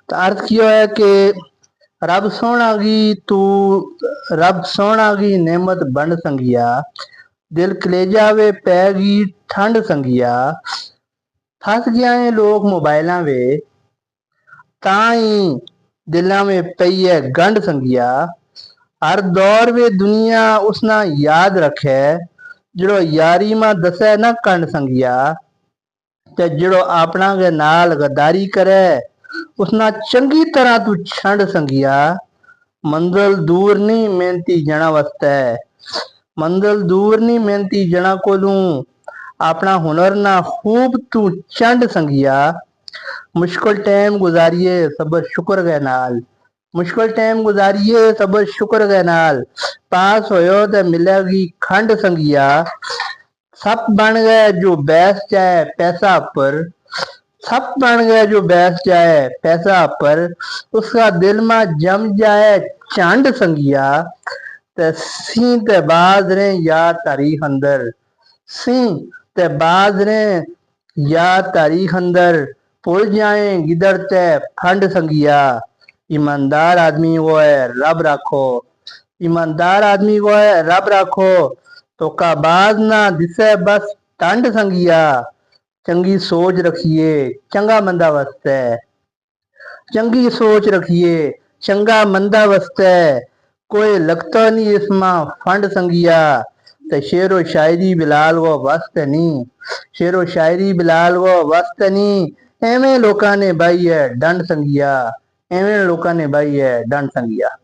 ਤਾਂ ਅਰਥ ਕੀ ਹੋਇਆ ਕਿ ਰੱਬ ਸੋਹਣਾ ਗੀ ਤੂੰ, ਰੱਬ ਸੋਹਣਾ ਗੀ ਨਿਮਤ ਵੰਡ ਸੰਗਿਆ, ਦਿਲ ਕਲੇਜਾ ਵੇ ਪੈ ਗਈ ਠੰਡ ਸੰਗਿਆ। ਫਸ ਗਿਆ ਏ ਲੋਕ ਮੋਬਾइलां वे, ਤਾਂ ਹੀ ਦਿਲਾਂ ਵਿੱਚ ਪਈ ਹੈ ਗੰਢ ਸੰਗਿਆ। ਹਰ ਦੌਰ ਵੇ ਦੁਨੀਆ ਉਸ ਨਾਲ ਯਾਦ ਰੱਖੇ, ਜਿਹੜੋ ਯਾਰੀ ਮਾਂ ਦੱਸੇ ਨਾ ਕੰਡ ਸੰਗਿਆ। ਤੇ ਜਿਹੜੋ ਆਪਣਾ ਦੇ ਨਾਲ ਗਦਾਰੀ करे, ਉਸ ਨਾਲ ਚੰਗੀ ਤਰ੍ਹਾਂ ਤੂੰ ਛੰਡ ਸੰਗਿਆ। ਮੰਜ਼ਿਲ ਦੂਰ ਨਹੀਂ ਮਿਹਨਤੀ ਜਣਾ ਵਾਸਤੇ, ਮੰਜ਼ਿਲ ਦੂਰ ਨਹੀਂ ਮਿਹਨਤੀ ਜਣਾ ਕੋਲੋਂ, ਆਪਣਾ ਹੁਨਰ ਨਾ ਖੂਬ ਤੂੰ ਚੰਡ ਸੰਗਿਆ। ਮੁਸ਼ਕਿਲ ਟਾਈਮ ਗੁਜ਼ਾਰੀਏ ਸਬਰ ਸ਼ੁਕਰ ਦੇ ਨਾਲ, ਮੁਸ਼ਕਿਲ ਟਾਈਮ ਗੁਜ਼ਾਰੀਏ ਸਬਰ ਸ਼ੁਕਰ ਦੇ ਨਾਲ, ਪਾਸ ਹੋਇਓ ਤੇ ਮਿਲੇਗੀ ਖੰਡ ਸੰਗਿਆ। सप बन गए जो बैस जाए पैसा पर, सप बन गए जो बैस जाए पैसा पर, उसका दिल में जम जाए चंड संगिया। ते सी ते बाज रे या तारीख अंदर, सी ते बाज रे या तारीख अंदर, भूल जाए गिदड़ ते फंड संगिया। ईमानदार आदमी वो है रब रखो, ईमानदार आदमी वो है रब रखो, तो काबाज ना दिसे बस टंड संगिया। चंगी सोच रखिए चंगा मंदा वस्ते, चंगी सोच रखिए चंगा मंदा वस्ते, कोई लगता नहीं इसमें फंड संगिया। ते शेरो शायरी बिलाल वो वस्त नहीं, शेरो शायरी बिलाल वो वस्त नहीं, एवें लोकां ने बाई है डंड संगिया, एवें लोकां ने बाई है डंड संगिया।